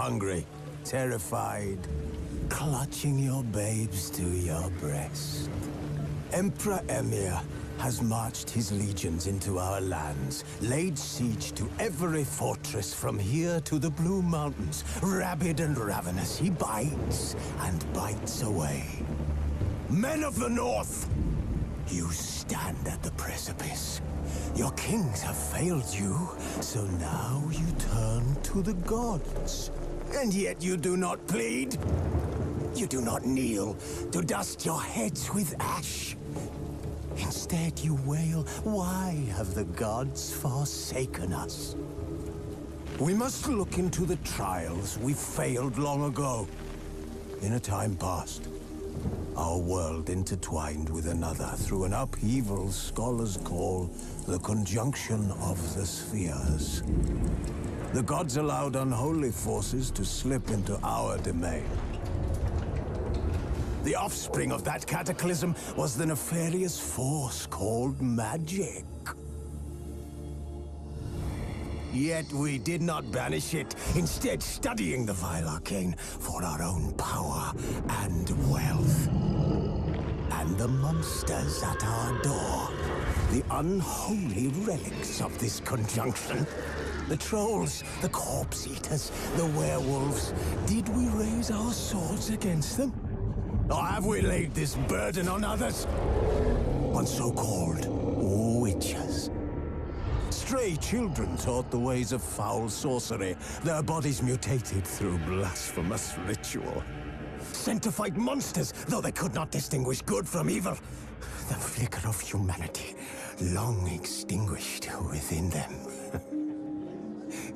hungry, terrified, clutching your babes to your breast. Emperor Emir has marched his legions into our lands, laid siege to every fortress from here to the Blue Mountains. Rabid and ravenous, he bites and bites away. Men of the North, you stand at the precipice. Your kings have failed you, so now you turn to the gods. And yet you do not plead. You do not kneel to dust your heads with ash. Instead you wail, why have the gods forsaken us? We must look into the trials we failed long ago. In a time past, our world intertwined with another through an upheaval scholars call the conjunction of the spheres. The gods allowed unholy forces to slip into our domain. The offspring of that cataclysm was the nefarious force called magic. Yet we did not banish it, instead studying the vile arcane for our own power and wealth. And the monsters at our door, the unholy relics of this conjunction. The trolls, the corpse eaters, the werewolves. Did we raise our swords against them? Or have we laid this burden on others? On so-called witches. Stray children taught the ways of foul sorcery, their bodies mutated through blasphemous ritual. Sent to fight monsters, though they could not distinguish good from evil. The flicker of humanity, long extinguished within them.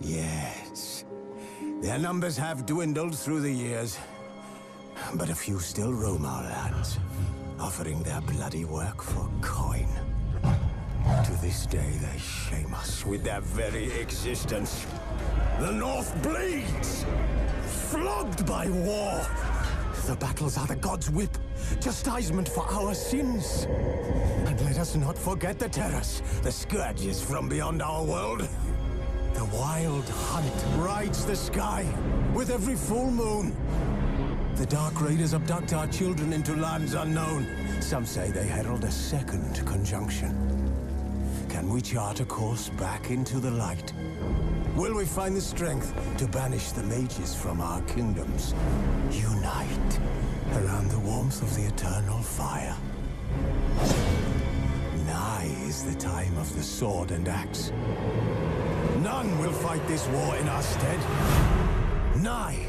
Yes, their numbers have dwindled through the years. But a few still roam our lands, offering their bloody work for coin. To this day, they shame us with their very existence. The North bleeds, flogged by war. The battles are the gods' whip, chastisement for our sins. And let us not forget the terrors, the scourges from beyond our world. The wild hunt rides the sky with every full moon. The Dark Raiders abduct our children into lands unknown. Some say they herald a second conjunction. Can we chart a course back into the light? Will we find the strength to banish the mages from our kingdoms? Unite around the warmth of the eternal fire. Nigh is the time of the sword and axe. None will fight this war in our stead. Nigh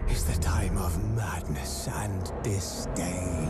is the time of madness and disdain.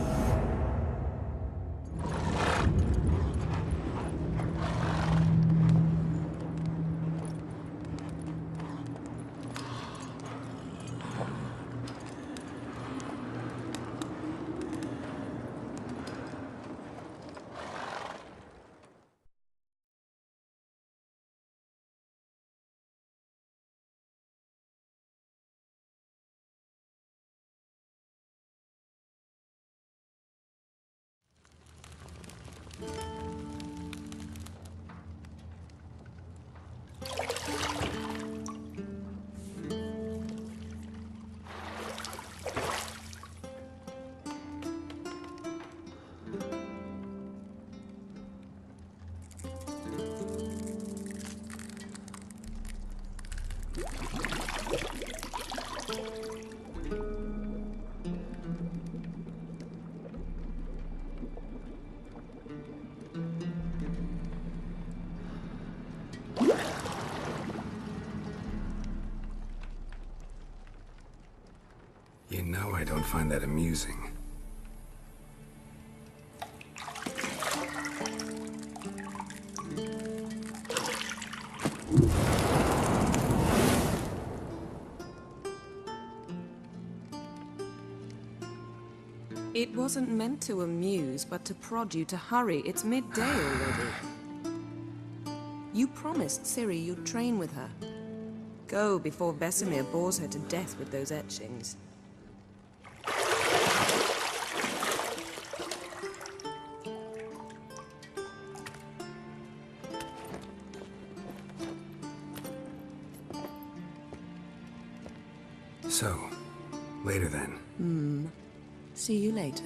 You know I don't find that amusing. It wasn't meant to amuse, but to prod you to hurry. It's midday already. You promised Ciri you'd train with her. Go before Vesemir bores her to death with those etchings. So, later then. See you later.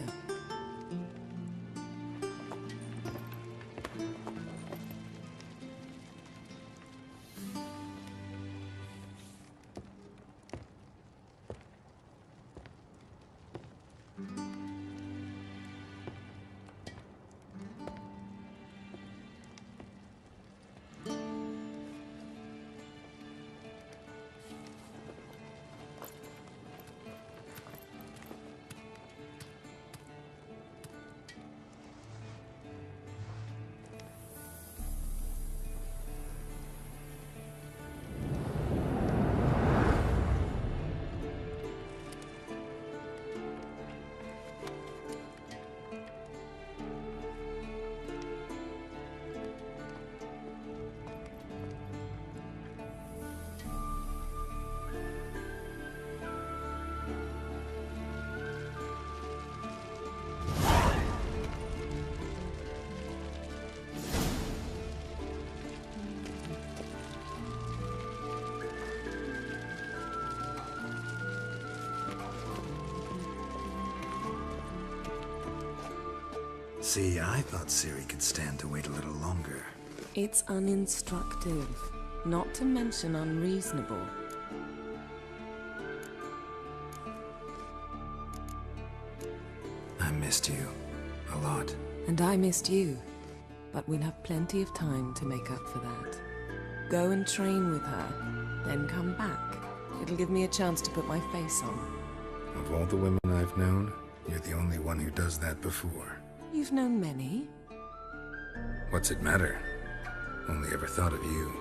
See, I thought Ciri could stand to wait a little longer. It's uninstructive, not to mention unreasonable. I missed you. A lot. And I missed you. But we'll have plenty of time to make up for that. Go and train with her, then come back. It'll give me a chance to put my face on. Of all the women I've known, you're the only one who does that before. You've known many. What's it matter? Only ever thought of you.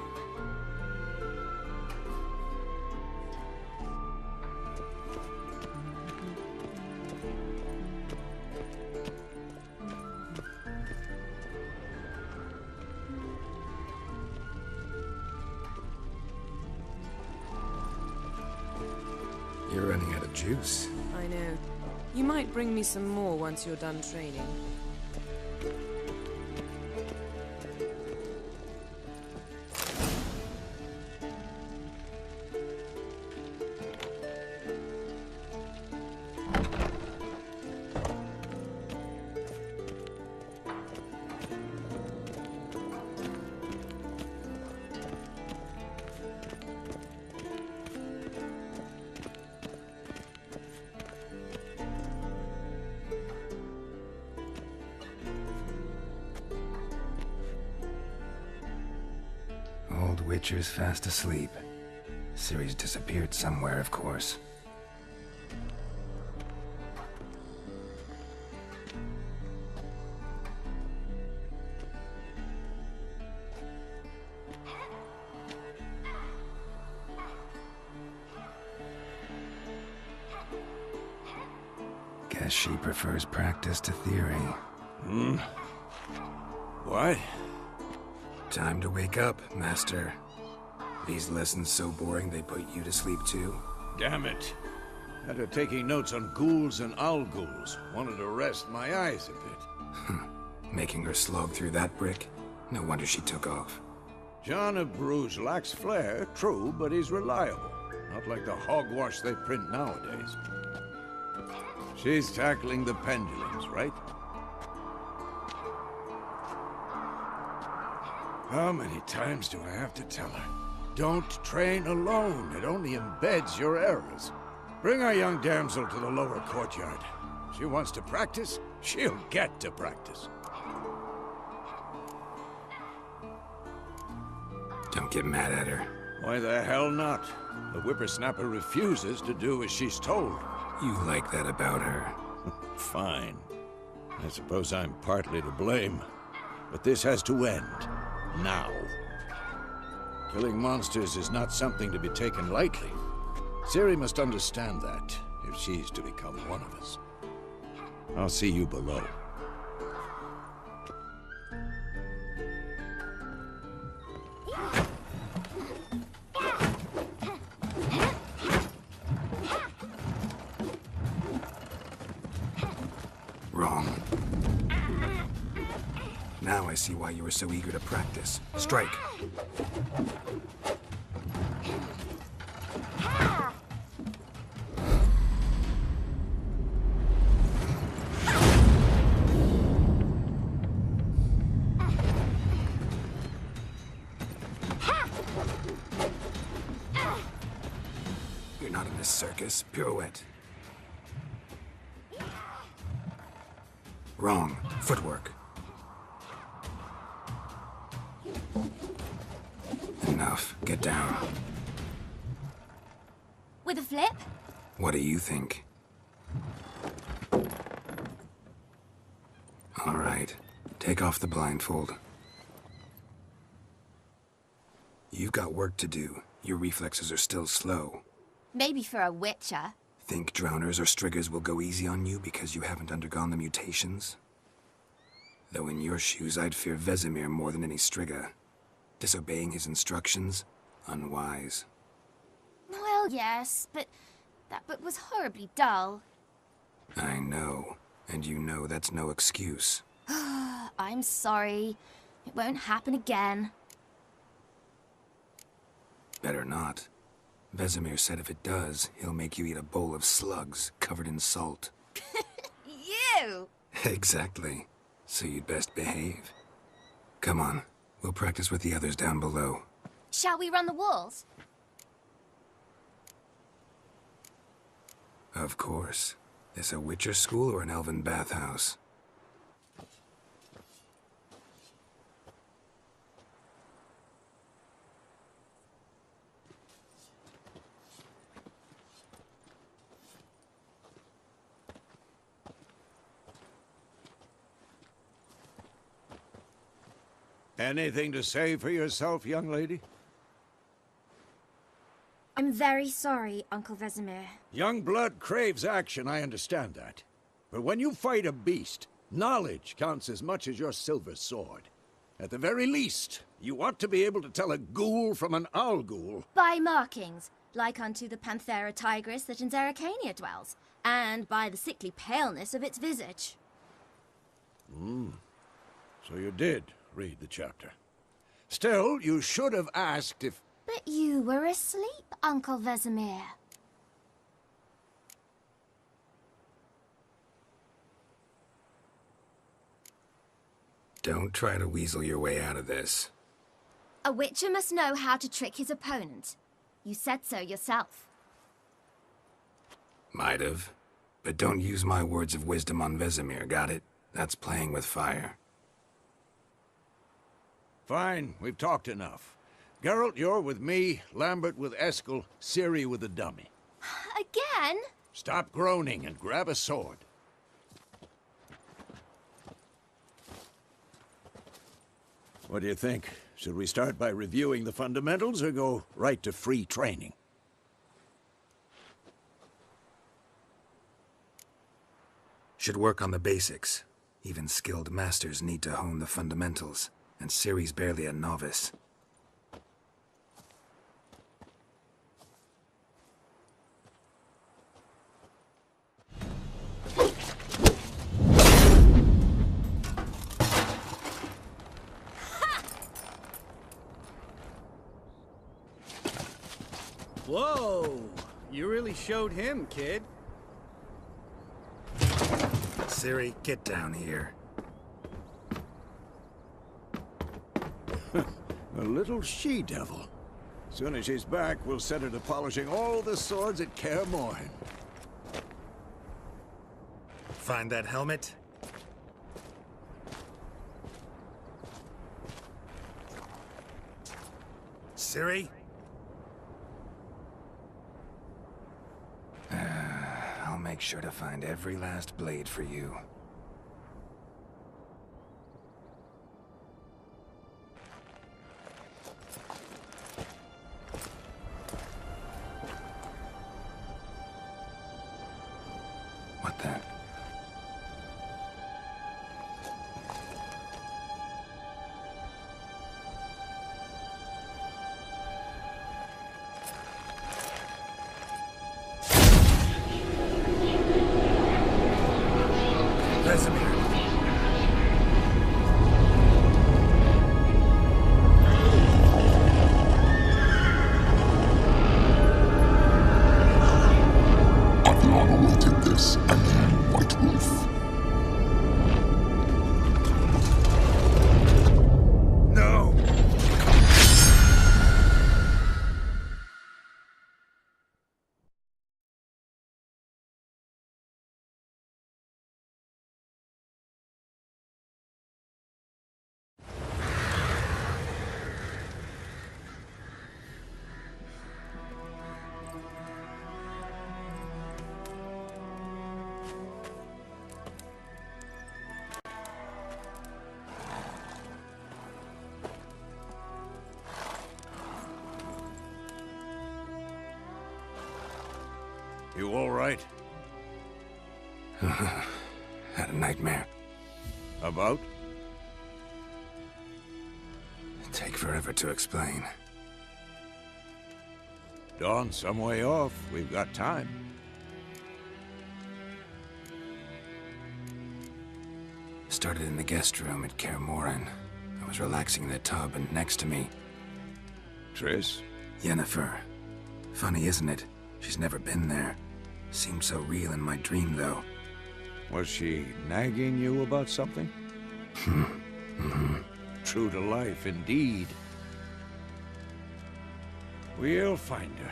You're running out of juice. I know. You might bring me some more once you're done training. Old Witcher's fast asleep. Ciri's disappeared somewhere, of course. Guess she prefers practice to theory. What? Time to wake up, Master. These lessons so boring they put you to sleep too? Damn it. After taking notes on ghouls and owl-ghouls, wanted to rest my eyes a bit. Making her slog through that brick? No wonder she took off. John of Bruges lacks flair, true, but he's reliable. Not like the hogwash they print nowadays. She's tackling the pendulums, right? How many times do I have to tell her? Don't train alone. It only embeds your errors. Bring our young damsel to the lower courtyard. She wants to practice, she'll get to practice. Don't get mad at her. Why the hell not? The whippersnapper refuses to do as she's told. You like that about her. Fine. I suppose I'm partly to blame. But this has to end. Now. Killing monsters is not something to be taken lightly. Ciri must understand that, if she's to become one of us. I'll see you below. Wrong. Now I see why you were so eager to practice. Strike. circus. Pirouette. Wrong. Footwork. Enough. Get down. With a flip? What do you think? All right. Take off the blindfold. You've got work to do. Your reflexes are still slow. Maybe for a witcher. Think drowners or striggers will go easy on you because you haven't undergone the mutations? Though in your shoes, I'd fear Vesemir more than any strigger. Disobeying his instructions? Unwise. Well, yes, but that book was horribly dull. I know. And you know that's no excuse. I'm sorry. It won't happen again. Better not. Vesemir said if it does, he'll make you eat a bowl of slugs covered in salt. You! Exactly. So you'd best behave. Come on. We'll practice with the others down below. Shall we run the walls? Of course. This a Witcher school or an elven bathhouse? Anything to say for yourself, young lady? I'm very sorry, Uncle Vesemir. Young blood craves action, I understand that. But when you fight a beast, knowledge counts as much as your silver sword. At the very least, you ought to be able to tell a ghoul from an owl ghoul. By markings, like unto the Panthera tigris that in Zeracania dwells, and by the sickly paleness of its visage. So you did read the chapter. Still, you should have asked if... But you were asleep, Uncle Vesemir. Don't try to weasel your way out of this. A witcher must know how to trick his opponent. You said so yourself. Might have. But don't use my words of wisdom on Vesemir, got it? That's playing with fire. Fine, we've talked enough. Geralt, you're with me, Lambert with Eskel, Ciri with the dummy. Again? Stop groaning and grab a sword. What do you think? Should we start by reviewing the fundamentals or go right to free training? Should work on the basics. Even skilled masters need to hone the fundamentals, and Ciri's barely a novice. Whoa! You really showed him, kid. Ciri, get down here. A little she-devil. Soon as she's back, we'll set her to polishing all the swords at Kaer Morhen. Find that helmet? Ciri? I'll make sure to find every last blade for you. What then? You all right? Had a nightmare. About? Take forever to explain. Dawn's some way off. We've got time. Started in the guest room at Kaer Morhen. I was relaxing in the tub, and next to me, Triss? Yennefer. Funny, isn't it? She's never been there. Seemed so real in my dream, though. Was she nagging you about something? True to life, indeed. We'll find her.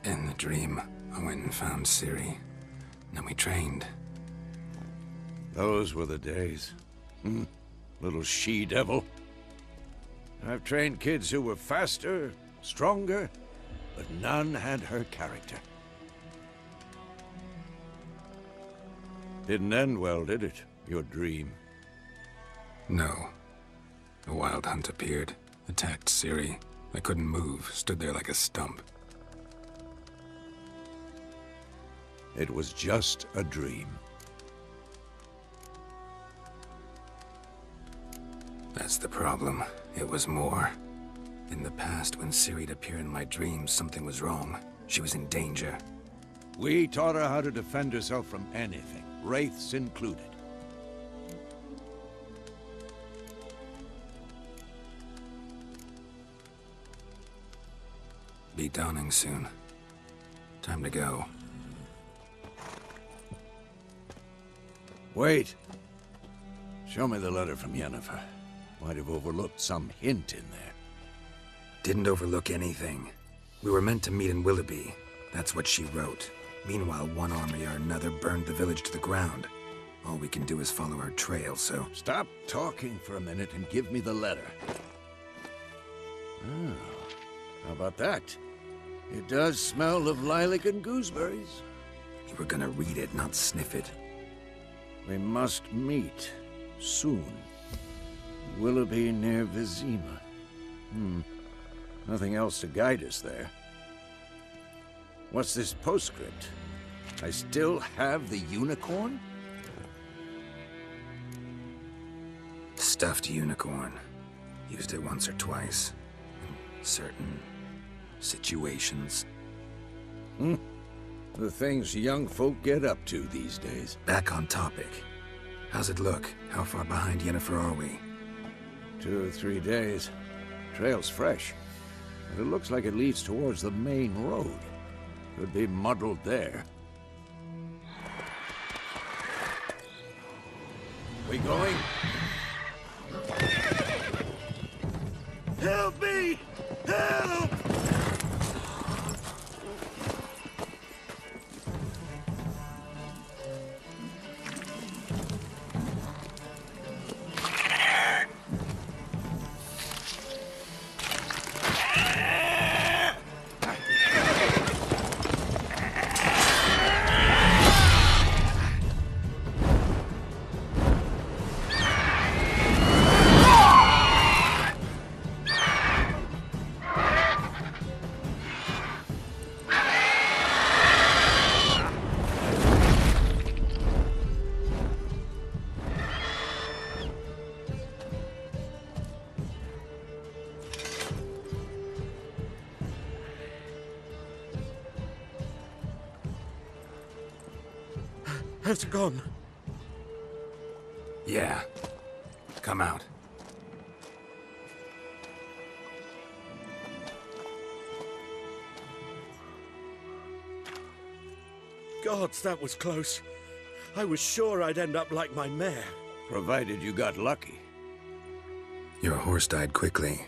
In the dream, I went and found Ciri. Then we trained. Those were the days. Little she-devil. I've trained kids who were faster, stronger, but none had her character. Didn't end well, did it? Your dream? No. A wild hunt appeared, attacked Ciri. I couldn't move, stood there like a stump. It was just a dream. That's the problem. It was more. In the past, when Ciri'd appear in my dreams, something was wrong. She was in danger. We taught her how to defend herself from anything, wraiths included. Be dawning soon. Time to go. Wait. Show me the letter from Yennefer. Might have overlooked some hint in there. Didn't overlook anything. We were meant to meet in Willoughby. That's what she wrote. Meanwhile, one army or another burned the village to the ground. All we can do is follow her trail, so... Stop talking for a minute and give me the letter. Oh, how about that? It does smell of lilac and gooseberries. You were gonna read it, not sniff it. We must meet. Soon. Willoughby near Vizima. Nothing else to guide us there. What's this postscript? I still have the unicorn? Stuffed unicorn. Used it once or twice. In certain situations. The things young folk get up to these days. Back on topic. How's it look? How far behind Yennefer are we? 2 or 3 days. Trail's fresh. But it looks like it leads towards the main road. Could be muddled there. We going? Help me! Help! Has it gone? Yeah. Come out. Gods, that was close. I was sure I'd end up like my mare. Provided you got lucky. Your horse died quickly,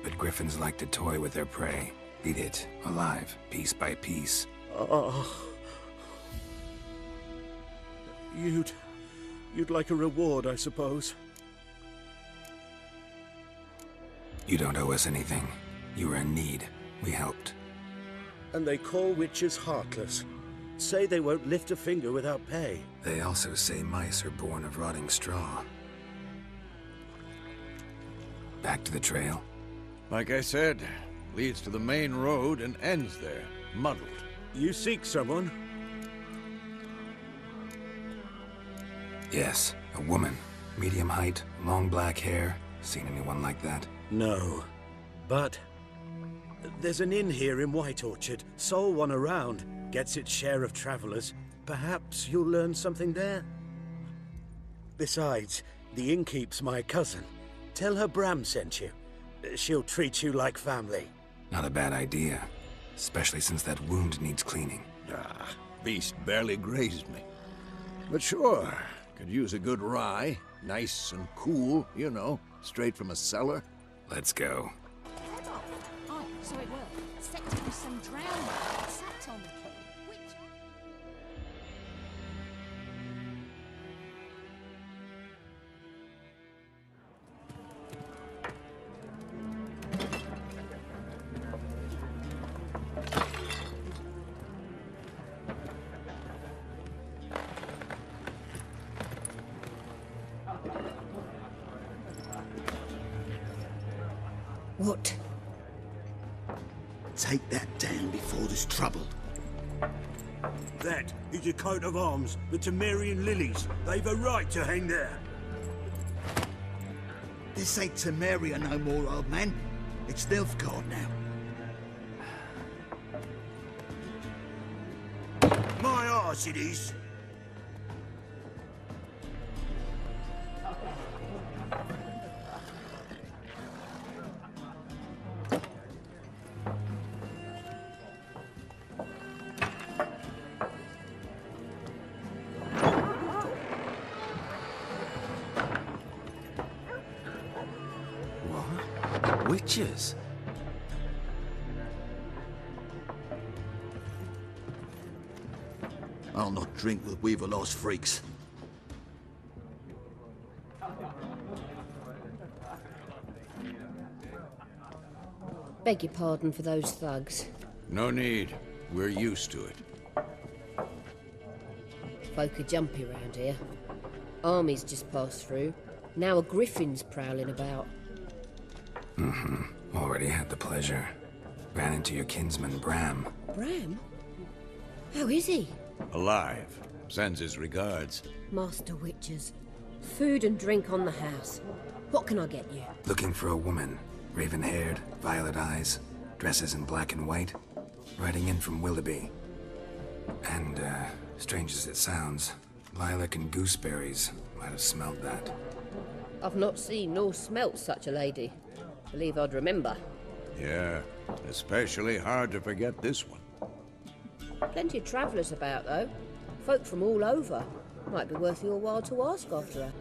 but griffins like to toy with their prey. Eat it, alive, piece by piece. Oh. You'd like a reward, I suppose. You don't owe us anything. You were in need. We helped. And they call witches heartless. Say they won't lift a finger without pay. They also say mice are born of rotting straw. Back to the trail. Like I said, Leads to the main road and ends there, muddled. You seek someone? Yes, a woman. Medium height, long black hair. Seen anyone like that? No. But there's an inn here in White Orchard. Sole one around. Gets its share of travelers. Perhaps you'll learn something there? Besides, the innkeep's my cousin. Tell her Bram sent you. She'll treat you like family. Not a bad idea. Especially since that wound needs cleaning. Ah, beast barely grazed me. But sure, could use a good rye. Nice and cool, you know, straight from a cellar. Let's go. Oh, so it will. Set to some drowning. Sat on the key. Which... What? Take that down before there's trouble. That is a coat of arms, the Temerian lilies. They've a right to hang there. This ain't Temeria no more, old man. It's Nilfgaard now. My arse it is. Witches? I'll not drink with Weaverlaw's freaks. Beg your pardon for those thugs. No need. We're used to it. Folk are jumpy round here. Armies just passed through. Now a griffin's prowling about. Already had the pleasure. Ran into your kinsman, Bram. Bram? How is he? Alive. Sends his regards. Master Witches. Food and drink on the house. What can I get you? Looking for a woman. Raven-haired, violet eyes, dresses in black and white. Riding in from Willoughby. And, strange as it sounds, lilac and gooseberries might have smelled that. I've not seen nor smelt such a lady. Believe I'd remember. Yeah, especially hard to forget this one. Plenty of travellers about, though. Folk from all over. Might be worth your while to ask after her.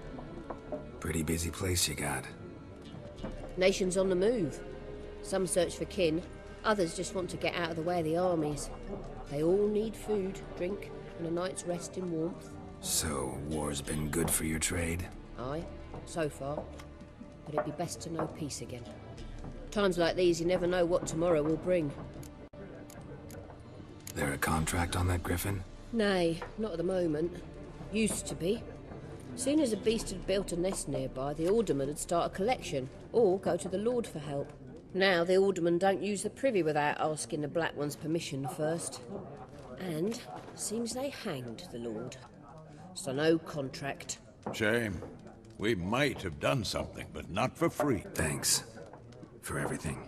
Pretty busy place you got. Nations on the move. Some search for kin, others just want to get out of the way of the armies. They all need food, drink, and a night's rest in warmth. So, war's been good for your trade? Aye, so far. But it'd be best to know peace again. Times like these, you never know what tomorrow will bring. There a contract on that griffin? Nay, not at the moment. Used to be. Soon as a beast had built a nest nearby, the alderman would start a collection, or go to the Lord for help. Now the aldermen don't use the privy without asking the Black One's permission first. And seems they hanged the Lord. So no contract. Shame. We might have done something, but not for free. Thanks. For everything.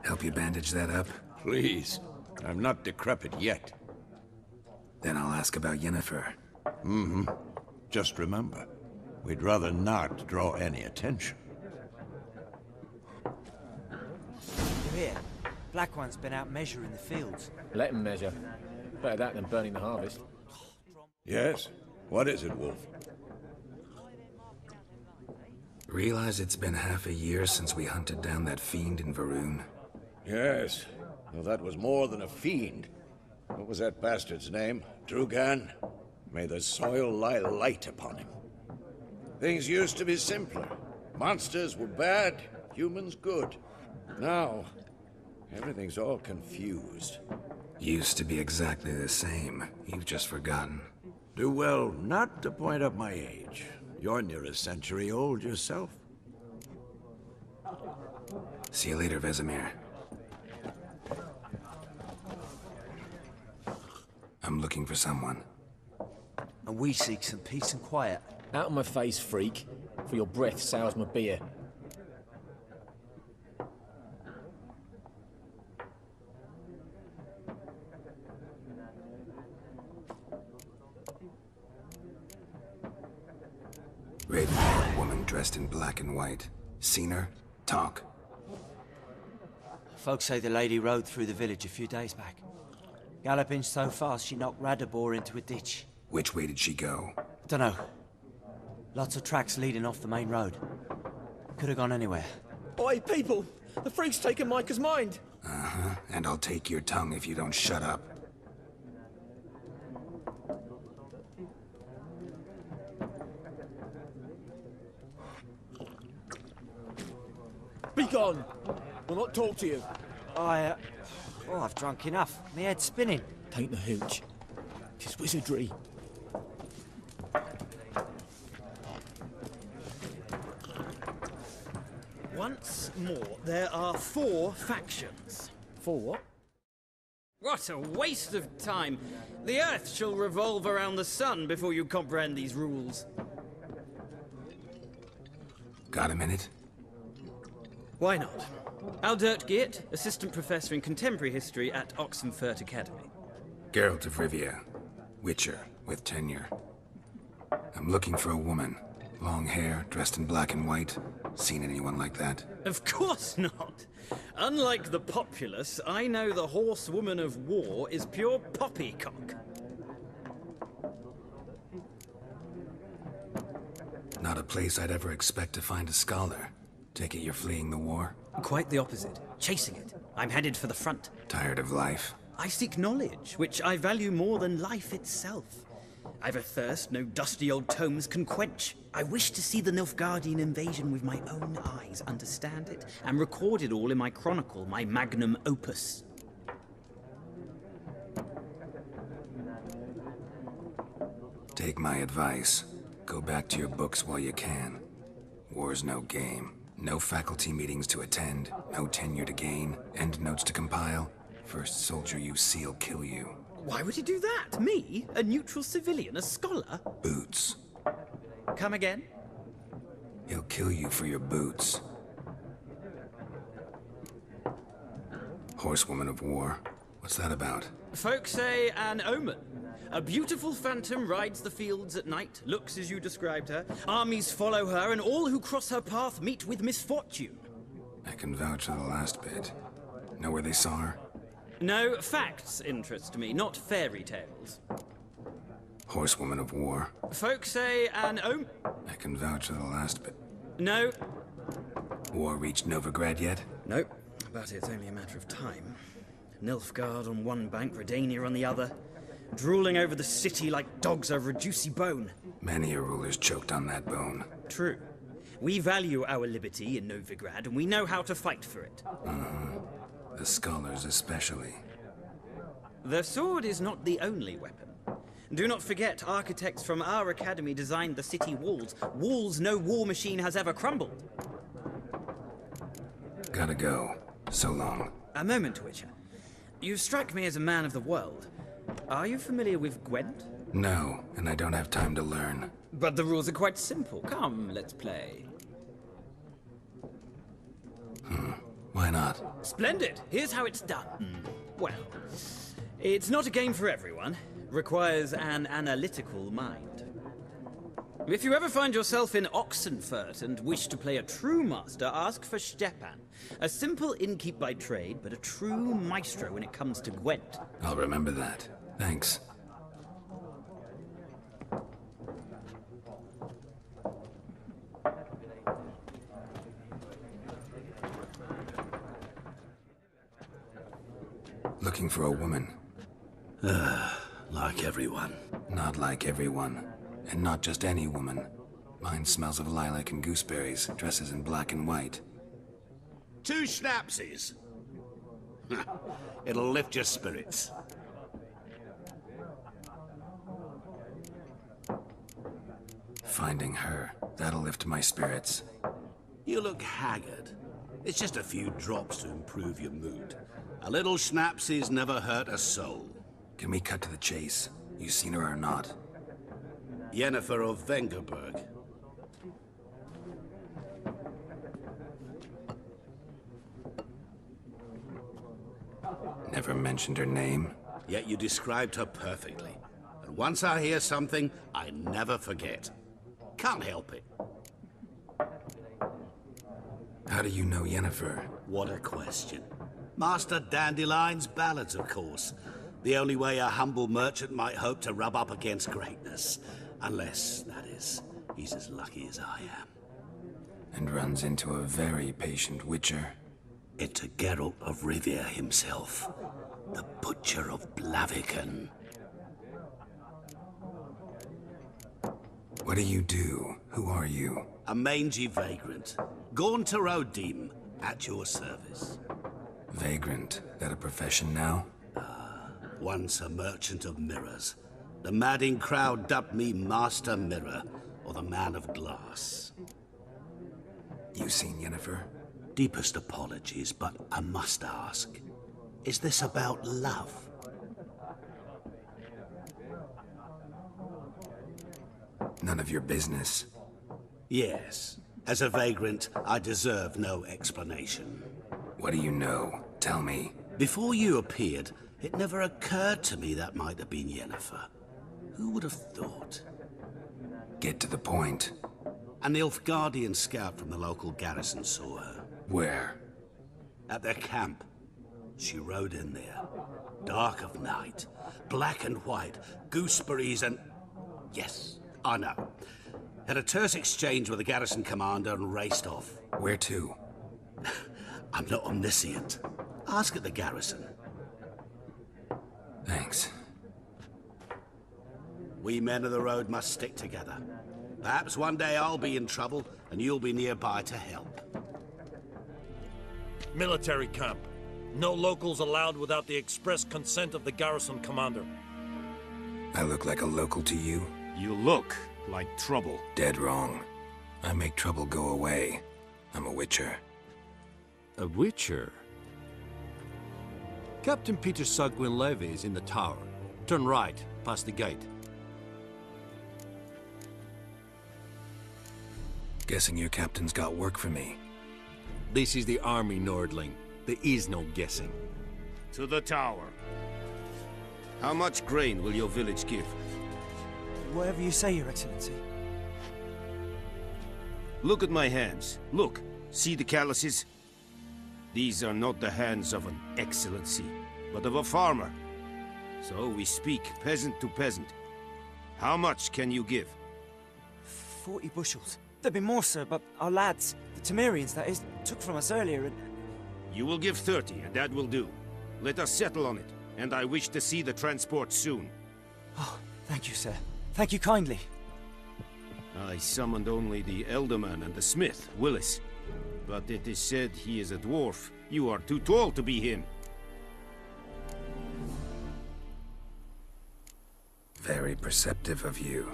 Help you bandage that up? Please. I'm not decrepit yet. Then I'll ask about Yennefer. Just remember, we'd rather not draw any attention. You're here. Black One's been out measuring the fields. Let him measure. Better that than burning the harvest. Yes? What is it, Wolf? Realize it's been half a year since we hunted down that fiend in Varun? Yes. Well, that was more than a fiend. What was that bastard's name? Drugan? May the soil lie light upon him. Things used to be simpler. Monsters were bad, humans good. Now, everything's all confused. Used to be exactly the same. You've just forgotten. Do well not to point up my age. You're near a century old yourself. See you later, Vesemir. I'm looking for someone. And we seek some peace and quiet. Out of my face, freak. For your breath sours my beer. Red-haired woman dressed in black and white. Seen her? Talk. Folks say the lady rode through the village a few days back. Galloping so fast she knocked Radabor into a ditch. Which way did she go? Dunno. Lots of tracks leading off the main road. Could have gone anywhere. Oi, people! The freak's taken Micah's mind! Uh-huh. And I'll take your tongue if you don't shut up. Be gone! We'll not talk to you. I've drunk enough. My head's spinning. Tain't the hooch. 'Tis wizardry. Once more, there are 4 factions. 4 what? What a waste of time! The Earth shall revolve around the sun before you comprehend these rules. Got a minute? Why not? Aldert Geert, Assistant Professor in Contemporary History at Oxenfurt Academy. Geralt of Rivia. Witcher, with tenure. I'm looking for a woman. Long hair, dressed in black and white. Seen anyone like that? Of course not! Unlike the populace, I know the horsewoman of war is pure poppycock. Not a place I'd ever expect to find a scholar. Take it you're fleeing the war? Quite the opposite. Chasing it. I'm headed for the front. Tired of life? I seek knowledge, which I value more than life itself. I've a thirst no dusty old tomes can quench. I wish to see the Nilfgaardian invasion with my own eyes, understand it, and record it all in my chronicle, my magnum opus. Take my advice. Go back to your books while you can. War's no game. No faculty meetings to attend, no tenure to gain, endnotes to compile. First soldier you see'll kill you. Why would he do that? Me? A neutral civilian? A scholar? Boots. Come again? He'll kill you for your boots. Horsewoman of war. What's that about? Folk say an omen. A beautiful phantom rides the fields at night, looks as you described her. Armies follow her, and all who cross her path meet with misfortune. I can vouch for the last bit. Know where they saw her? No, facts interest me, not fairy tales. Horsewoman of war. Folk say an omen. I can vouch for the last bit. No. War reached Novigrad yet? Nope, but it's only a matter of time. Nilfgaard on one bank, Redania on the other. Drooling over the city like dogs over a juicy bone. Many a ruler's choked on that bone. True. We value our liberty in Novigrad, and we know how to fight for it. The scholars especially. The sword is not the only weapon. Do not forget, architects from our academy designed the city walls. Walls no war machine has ever crumbled. Gotta go. So long. A moment, Witcher. You strike me as a man of the world. Are you familiar with Gwent? No, and I don't have time to learn. But the rules are quite simple. Come, let's play. Why not? Splendid! Here's how it's done. Well, it's not a game for everyone. Requires an analytical mind. If you ever find yourself in Oxenfurt and wish to play a true master, ask for Stepan. A simple innkeep by trade, but a true maestro when it comes to Gwent. I'll remember that. Thanks. Looking for a woman. Like everyone. Not like everyone. And not just any woman. Mine smells of lilac and gooseberries, dresses in black and white. 2 schnapsies. It'll lift your spirits. Finding her, that'll lift my spirits. You look haggard. It's just a few drops to improve your mood. A little schnapsies never hurt a soul. Can we cut to the chase? You seen her or not? Yennefer of Vengerberg. Never mentioned her name. Yet you described her perfectly. And once I hear something, I never forget. Can't help it. How do you know Yennefer? What a question. Master Dandelion's ballads, of course. The only way a humble merchant might hope to rub up against greatness. Unless, that is, he's as lucky as I am. And runs into a very patient witcher. Into Geralt of Rivia himself. The Butcher of Blaviken. What do you do? Who are you? A mangy vagrant. Gone to Rodim, at your service. Vagrant? That a profession now? Once a merchant of mirrors. The madding crowd dubbed me Master Mirror, or the Man of Glass. You seen Yennefer? Deepest apologies, but I must ask. Is this about love? None of your business. Yes. As a vagrant, I deserve no explanation. What do you know? Tell me. Before you appeared, it never occurred to me that might have been Yennefer. Who would have thought? Get to the point. An Nilfgaardian scout from the local garrison saw her. Where? At their camp. She rode in there. Dark of night. Black and white. Gooseberries and... Yes, I know. Had a terse exchange with the garrison commander and raced off. Where to? I'm not omniscient. Ask at the garrison. Thanks. We men of the road must stick together. Perhaps one day I'll be in trouble and you'll be nearby to help. Military camp. No locals allowed without the express consent of the garrison commander. I look like a local to you? You look like trouble. Dead wrong. I make trouble go away. I'm a witcher. A witcher? Captain Peter Sagwin Levy is in the tower. Turn right, past the gate. Guessing your captain's got work for me. This is the army, Nordling. There is no guessing. To the tower. How much grain will your village give? Whatever you say, Your Excellency. Look at my hands. Look. See the calluses? These are not the hands of an excellency, but of a farmer. So we speak peasant to peasant. How much can you give? 40 bushels. There'd be more, sir, but our lads, the Temerians, that is, took from us earlier and... You will give 30, and that will do. Let us settle on it, and I wish to see the transport soon. Oh, thank you, sir. Thank you kindly. I summoned only the Elderman and the smith, Willis. But it is said he is a dwarf. You are too tall to be him. Very perceptive of you.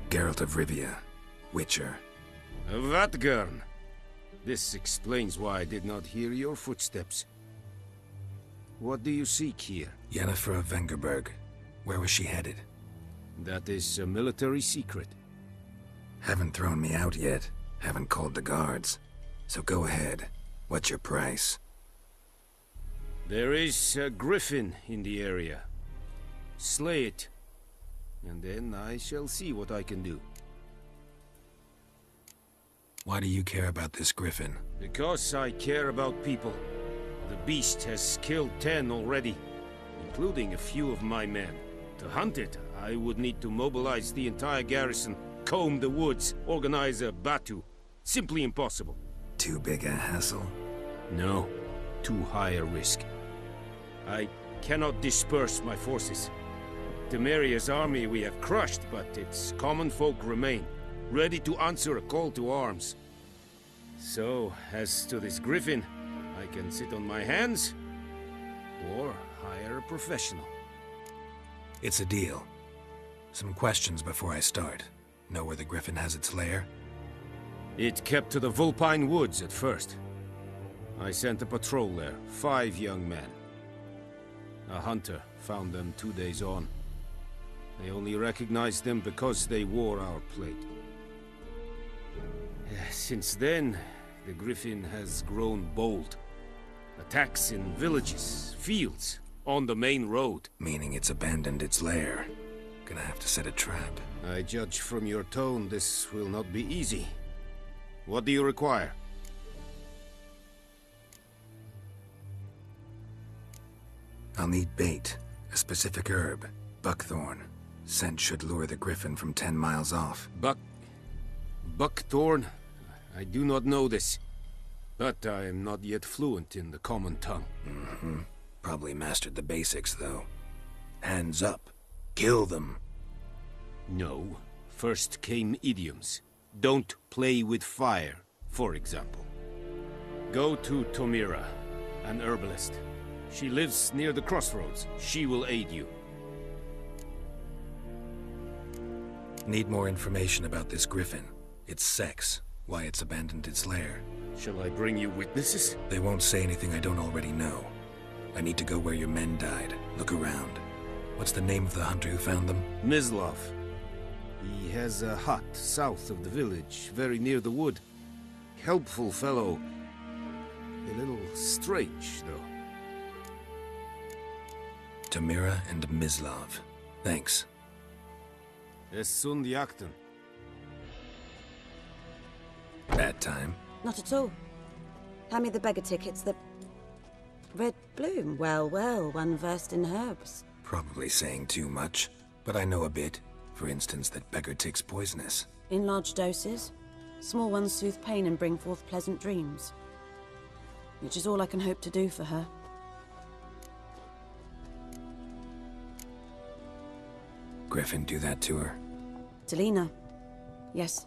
Geralt of Rivia, Witcher. Vatgern. This explains why I did not hear your footsteps. What do you seek here? Yennefer of Vengerberg. Where was she headed? That is a military secret. Haven't thrown me out yet. Haven't called the guards. So go ahead. What's your price? There is a griffin in the area. Slay it. And then I shall see what I can do. Why do you care about this griffin? Because I care about people. The beast has killed 10 already, including a few of my men. To hunt it, I would need to mobilize the entire garrison, comb the woods, organize a batu. Simply impossible. Too big a hassle? No, too high a risk. I cannot disperse my forces. Temeria's army we have crushed, but its common folk remain, ready to answer a call to arms. So, as to this griffin, I can sit on my hands, or hire a professional. It's a deal. Some questions before I start. Know where the griffin has its lair? It kept to the Vulpine Woods at first. I sent a patrol there, 5 young men. A hunter found them 2 days on. They only recognized them because they wore our plate. Since then, the griffin has grown bold. Attacks in villages, fields, on the main road. Meaning it's abandoned its lair. Gonna have to set a trap. I judge from your tone this will not be easy. What do you require? I'll need bait, a specific herb, buckthorn. Scent should lure the griffin from 10 miles off. Buckthorn? I do not know this. But I am not yet fluent in the common tongue. Mm-hmm. Probably mastered the basics, though. Hands up. Kill them. No. First came idioms. Don't play with fire, for example. Go to Tomira, an herbalist. She lives near the crossroads. She will aid you. Need more information about this griffin. Its sex, why it's abandoned its lair. Shall I bring you witnesses? They won't say anything I don't already know. I need to go where your men died. Look around. What's the name of the hunter who found them? Mislav. He has a hut south of the village, very near the wood. Helpful fellow. A little strange, though. Tamira and Mislav. Thanks. Es sunt jakten. Bad time? Not at all. Hand me the beggar tickets, the... Red bloom. Well, well, one versed in herbs. Probably saying too much, but I know a bit. For instance, that beggar tick's poisonous. In large doses. Small ones soothe pain and bring forth pleasant dreams. Which is all I can hope to do for her. Griffin do that to her? Talina. Yes.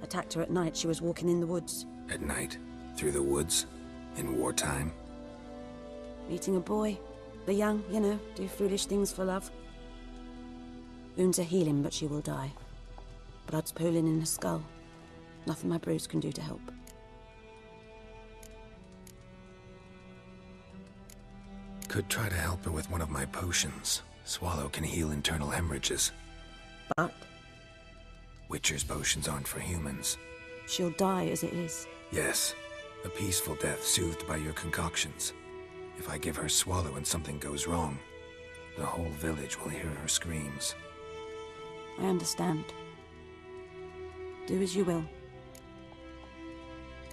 Attacked her at night. She was walking in the woods. At night? Through the woods? In wartime? Meeting a boy. The young, you know, do foolish things for love. Wounds are healing, but she will die. Blood's pooling in her skull. Nothing my brews can do to help. Could try to help her with one of my potions. Swallow can heal internal hemorrhages. But? Witcher's potions aren't for humans. She'll die as it is. Yes. A peaceful death soothed by your concoctions. If I give her Swallow and something goes wrong, the whole village will hear her screams. I understand. Do as you will.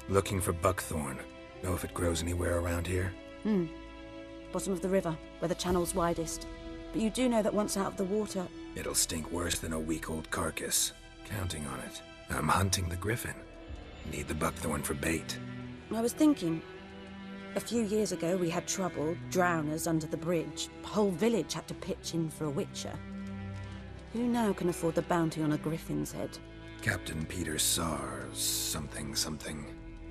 Looking for buckthorn. Know if it grows anywhere around here? Bottom of the river, where the channel's widest. But you do know that once out of the water... It'll stink worse than a week-old carcass. Counting on it. I'm hunting the griffin. Need the buckthorn for bait. I was thinking... A few years ago we had trouble, drowners under the bridge. The whole village had to pitch in for a witcher. Who now can afford the bounty on a griffin's head? Captain Peter Sars, something.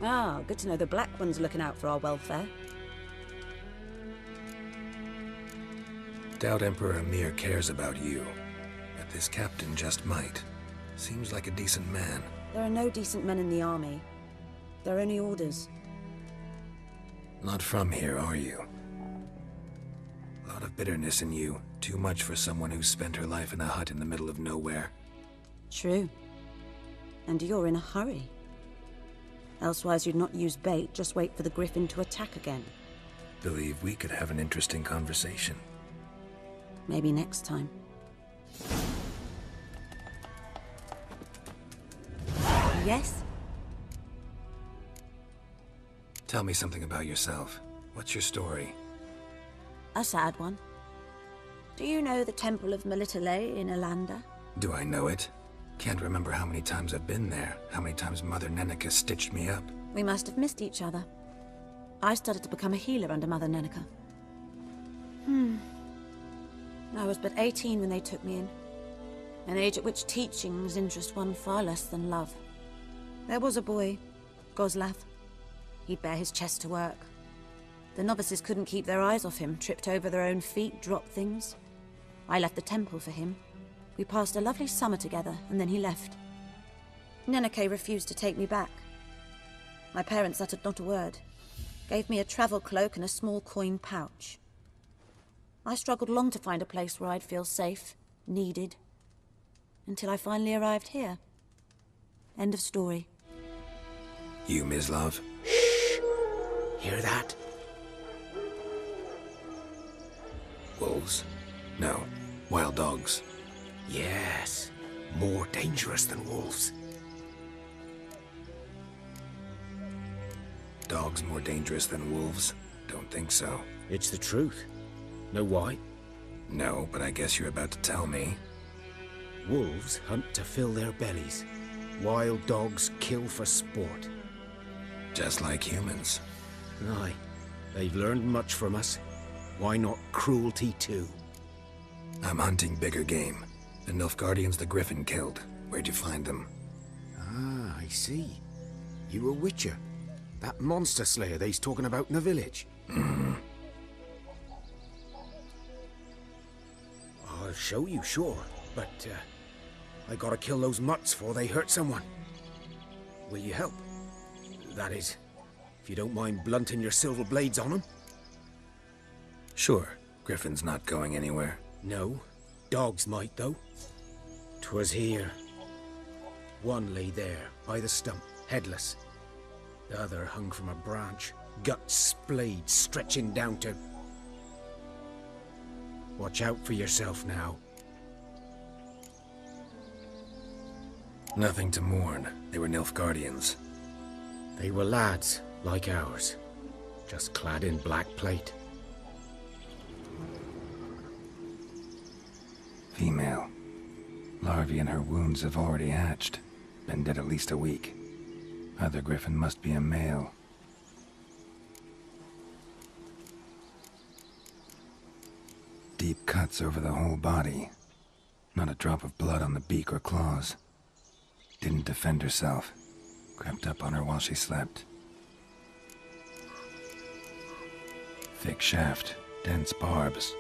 Ah, good to know the Black One's looking out for our welfare. Doubt Emperor Emir cares about you, but this captain just might. Seems like a decent man. There are no decent men in the army. They're only orders. Not from here, are you? A lot of bitterness in you. Too much for someone who spent her life in a hut in the middle of nowhere. True. And you're in a hurry. Elsewise you'd not use bait, just wait for the griffin to attack again. Believe we could have an interesting conversation. Maybe next time. Yes? Tell me something about yourself. What's your story? A sad one. Do you know the Temple of Melitele in Alanda? Do I know it? Can't remember how many times I've been there, how many times Mother Neneka stitched me up. We must have missed each other. I started to become a healer under Mother Neneka. I was but 18 when they took me in. An age at which teachings interest one far less than love. There was a boy, Goslav. He'd bare his chest to work. The novices couldn't keep their eyes off him, tripped over their own feet, dropped things. I left the temple for him. We passed a lovely summer together, and then he left. Neneke refused to take me back. My parents uttered not a word. Gave me a travel cloak and a small coin pouch. I struggled long to find a place where I'd feel safe, needed, until I finally arrived here. End of story. You, Mislav? Hear that? Wolves? No. Wild dogs. Yes. More dangerous than wolves. Dogs more dangerous than wolves? Don't think so. It's the truth. Know why? No, but I guess you're about to tell me. Wolves hunt to fill their bellies. Wild dogs kill for sport. Just like humans. Aye. They've learned much from us. Why not cruelty too? I'm hunting bigger game. The Nilfgaardians the Griffin killed. Where'd you find them? Ah, I see. You a witcher. That monster slayer they's talking about in the village. I'll show you, sure. But, I gotta kill those mutts before they hurt someone. Will you help? That is, if you don't mind blunting your silver blades on them. Sure. Griffin's not going anywhere. No. Dogs might, though. 'Twas here. One lay there, by the stump, headless. The other hung from a branch, guts splayed, stretching down to... Watch out for yourself now. Nothing to mourn. They were Nilfgaardians. They were lads, like ours. Just clad in black plate. Female. Larvae in her wounds have already hatched. Been dead at least a week. Other griffin must be a male. Deep cuts over the whole body. Not a drop of blood on the beak or claws. Didn't defend herself. Crept up on her while she slept. Thick shaft, dense barbs.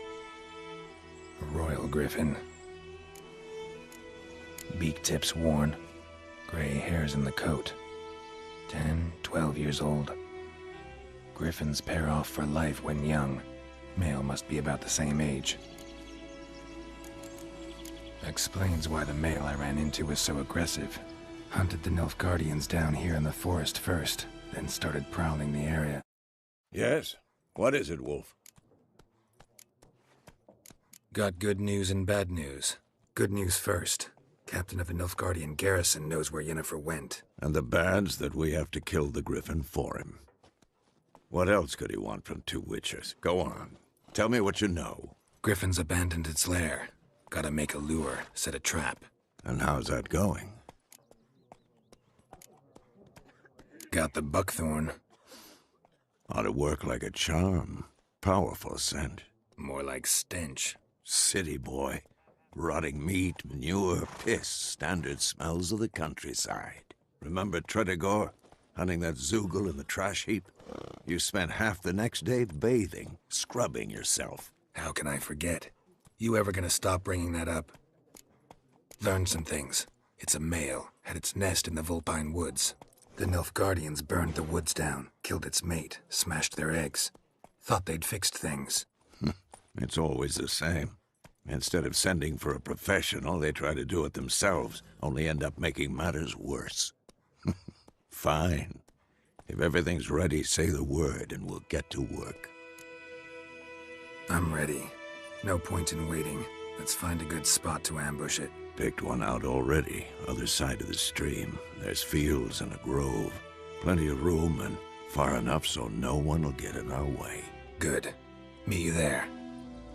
A royal griffin. Beak tips worn. Gray hairs in the coat. 10, 12 years old. Griffins pair off for life when young. Male must be about the same age. Explains why the male I ran into was so aggressive. Hunted the Nilfgaardians down here in the forest first, then started prowling the area. Yes? What is it, Wolf? Got good news and bad news. Good news first. Captain of a Nilfgaardian garrison knows where Yennefer went. And the bad's that we have to kill the Griffin for him. What else could he want from two witchers? Go on. Tell me what you know. Griffin's abandoned its lair. Gotta make a lure, set a trap. And how's that going? Got the buckthorn. Ought to work like a charm. Powerful scent. More like stench. City boy. Rotting meat, manure, piss. Standard smells of the countryside. Remember Tredegor? Hunting that Zoogle in the trash heap? You spent half the next day bathing, scrubbing yourself. How can I forget? You ever gonna stop bringing that up? Learned some things. It's a male, had its nest in the Vulpine Woods. The Nilfgaardians burned the woods down, killed its mate, smashed their eggs. Thought they'd fixed things. It's always the same. Instead of sending for a professional, they try to do it themselves, only end up making matters worse. Fine. If everything's ready, say the word and we'll get to work. I'm ready. No point in waiting. Let's find a good spot to ambush it. Picked one out already, other side of the stream. There's fields and a grove. Plenty of room and far enough so no one will get in our way. Good. Meet you there.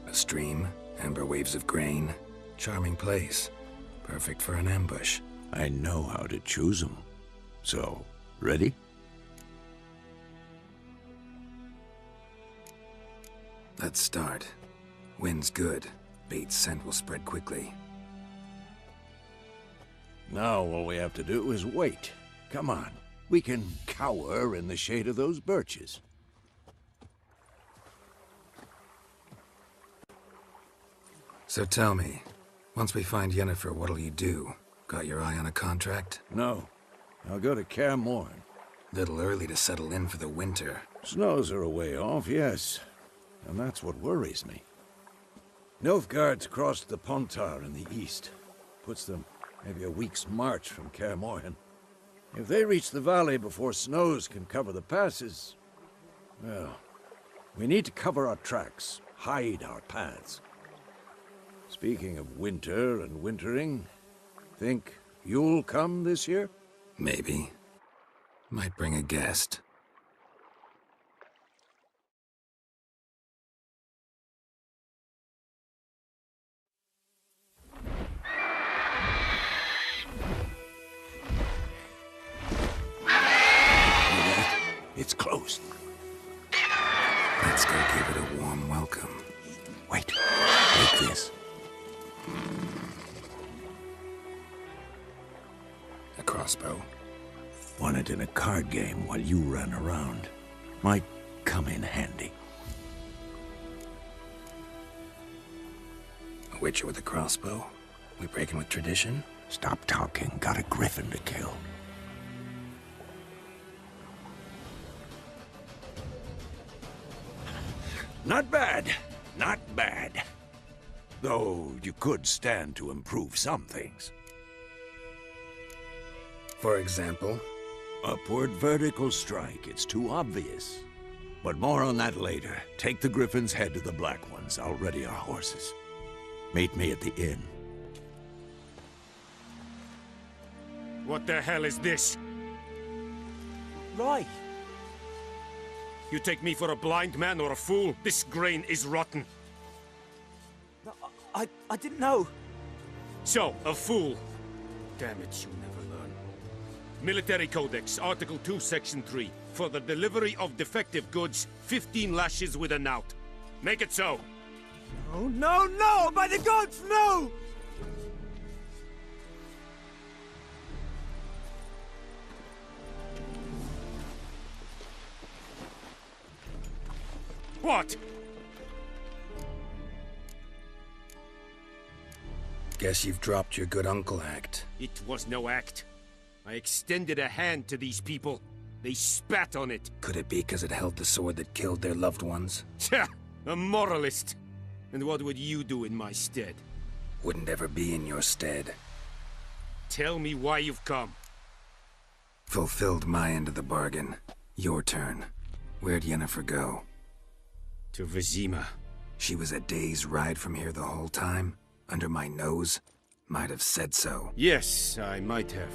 A stream, amber waves of grain. Charming place. Perfect for an ambush. I know how to choose them. So, ready? Let's start. Wind's good. Bait's scent will spread quickly. Now all we have to do is wait. Come on. We can cower in the shade of those birches. So tell me, once we find Yennefer, what'll you do? Got your eye on a contract? No. I'll go to Kaer Morhen. Little early to settle in for the winter. Snows are a way off, yes. And that's what worries me. Nilfgaard's crossed the Pontar in the east. Puts them maybe a week's march from Kaer Morhen. If they reach the valley before snows can cover the passes, well, we need to cover our tracks, hide our paths. Speaking of winter and wintering, think you'll come this year? Maybe. Might bring a guest. It's close. Let's go give it a warm welcome. Wait. Take this. A crossbow. Won it in a card game while you ran around. Might come in handy. A witcher with a crossbow? We breaking with tradition? Stop talking. Got a griffin to kill. Not bad. Not bad. Though you could stand to improve some things. For example? Upward vertical strike. It's too obvious. But more on that later. Take the griffin's head to the black ones. I'll ready our horses. Meet me at the inn. What the hell is this? Right. You take me for a blind man or a fool? This grain is rotten. No, I didn't know. So, a fool. Damn it, you never learn. Military Codex, Article 2, Section 3. For the delivery of defective goods, 15 lashes with a knout. Make it so. Oh, no, no! By the gods, no! What? Guess you've dropped your good uncle act. It was no act. I extended a hand to these people. They spat on it. Could it be because it held the sword that killed their loved ones? Tja! A moralist. And what would you do in my stead? Wouldn't ever be in your stead. Tell me why you've come. Fulfilled my end of the bargain. Your turn. Where'd Yennefer go? To Vizima. She was a day's ride from here the whole time? Under my nose? Might have said so. Yes, I might have.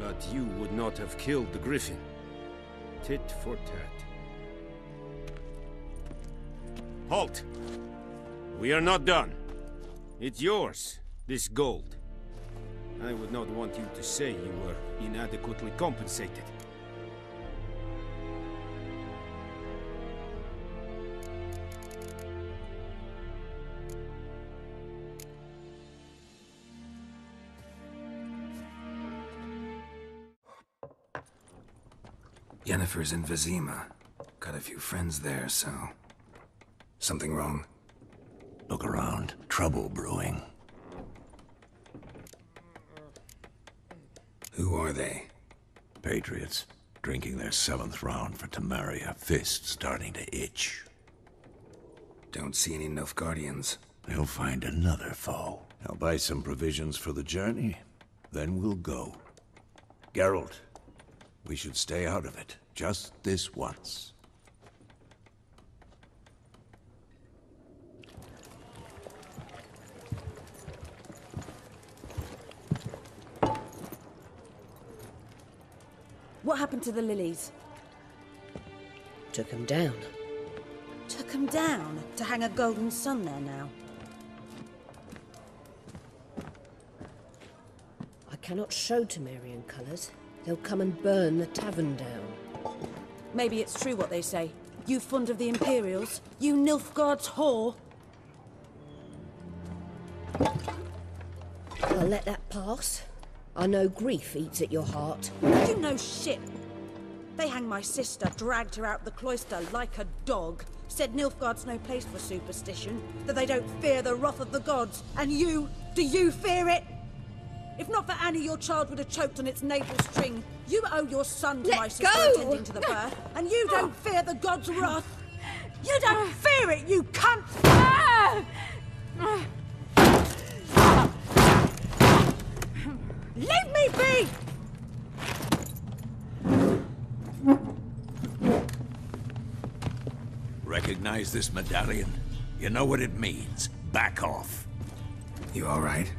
But you would not have killed the griffin. Tit for tat. Halt! We are not done. It's yours, this gold. I would not want you to say you were inadequately compensated. Yennefer's in Vizima. Got a few friends there, so... Something wrong? Look around. Trouble brewing. Who are they? Patriots. Drinking their 7th round for Temeria. Fist starting to itch. Don't see any Nilfgaardians. They'll find another foe. I'll buy some provisions for the journey. Then we'll go. Geralt, we should stay out of it. Just this once. What happened to the lilies? Took 'em down. Took 'em down to hang a golden sun there now. I cannot show Temerian colours. They'll come and burn the tavern down. Maybe it's true what they say. You fond of the Imperials? You Nilfgaard's whore? I'll let that pass. I know grief eats at your heart. You know shit. They hanged my sister, dragged her out the cloister like a dog. Said Nilfgaard's no place for superstition, that they don't fear the wrath of the gods. And you, do you fear it? If not for Annie, your child would have choked on its navel string. You owe your son to my sister attending to the birth, and you don't fear the gods' wrath. You don't fear it, you cunt! Leave me be! Recognize this medallion? You know what it means. Back off. You all right?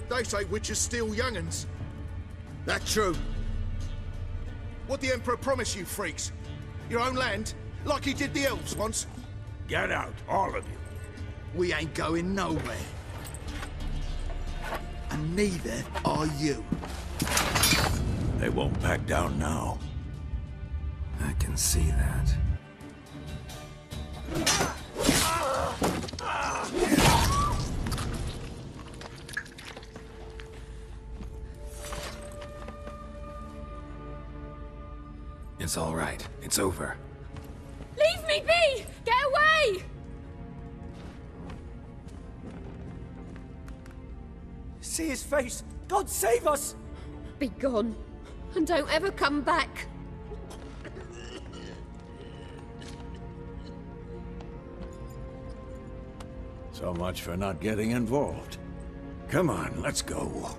They say witches steal young'uns. That true? What the Emperor promise you, freaks? Your own land? Like he did the elves once? Get out, all of you. We ain't going nowhere. And neither are you. They won't back down now. I can see that. It's all right. It's over. Leave me be! Get away! See his face! God save us! Be gone, and don't ever come back. So much for not getting involved. Come on, let's go.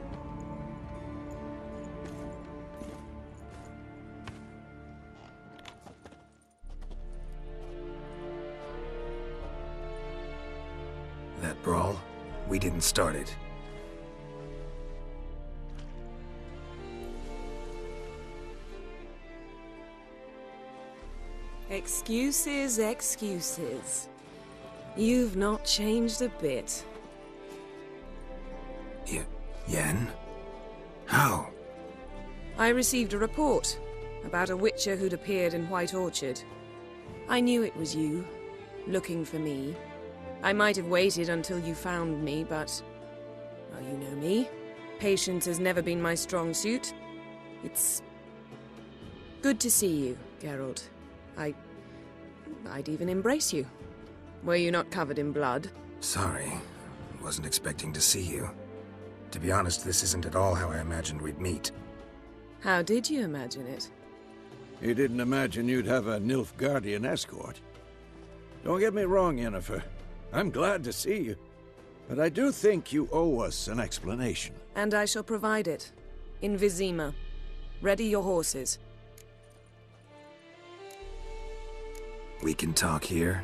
That brawl, we didn't start it. Excuses, excuses. You've not changed a bit. Yen? How? I received a report about a witcher who'd appeared in White Orchard. I knew it was you, looking for me. I might have waited until you found me, but... well, you know me. Patience has never been my strong suit. It's... good to see you, Geralt. I'd even embrace you. Were you not covered in blood? Sorry. Wasn't expecting to see you. To be honest, this isn't at all how I imagined we'd meet. How did you imagine it? You didn't imagine you'd have a Nilfgaardian escort. Don't get me wrong, Yennefer. I'm glad to see you. But I do think you owe us an explanation. And I shall provide it. In Vizima. Ready your horses. We can talk here.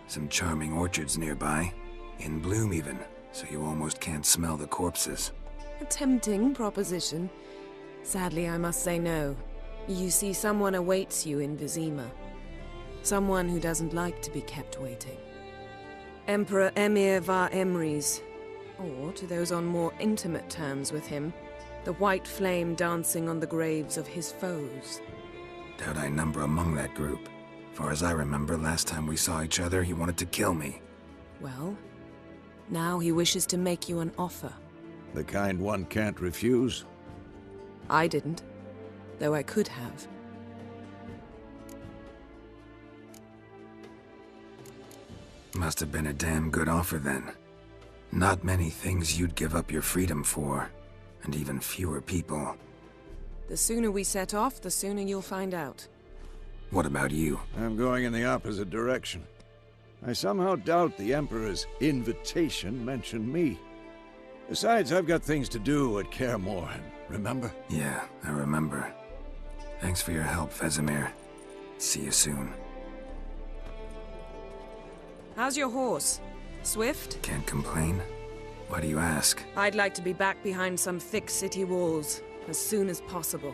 Some charming orchards nearby. In bloom even, so you almost can't smell the corpses. A tempting proposition. Sadly, I must say no. You see, someone awaits you in Vizima. Someone who doesn't like to be kept waiting. Emperor Emir var Emrys. Or, to those on more intimate terms with him, the white flame dancing on the graves of his foes. Doubt I number among that group. Far as I remember, last time we saw each other, he wanted to kill me. Well, now he wishes to make you an offer. The kind one can't refuse? I didn't, though I could have. Must have been a damn good offer then. Not many things you'd give up your freedom for, and even fewer people. The sooner we set off, the sooner you'll find out. What about you? I'm going in the opposite direction. I somehow doubt the Emperor's invitation mentioned me. Besides, I've got things to do at Kaer Morhen, remember? Yeah, I remember. Thanks for your help, Vesemir. See you soon. How's your horse? Swift? Can't complain. Why do you ask? I'd like to be back behind some thick city walls as soon as possible.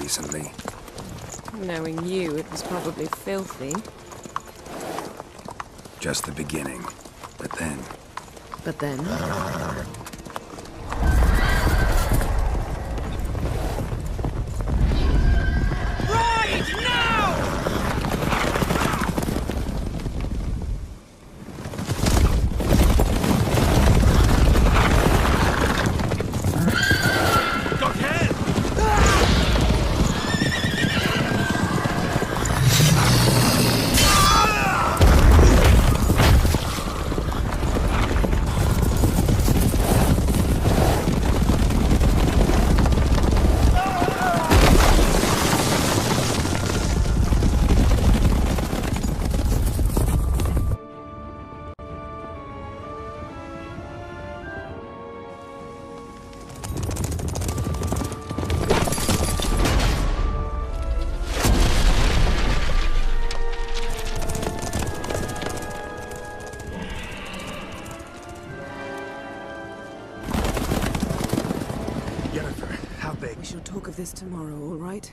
recently. Knowing you, it was probably filthy. Just the beginning. But then... But then? Right now! We shall talk of this tomorrow, all right?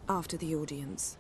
After the audience.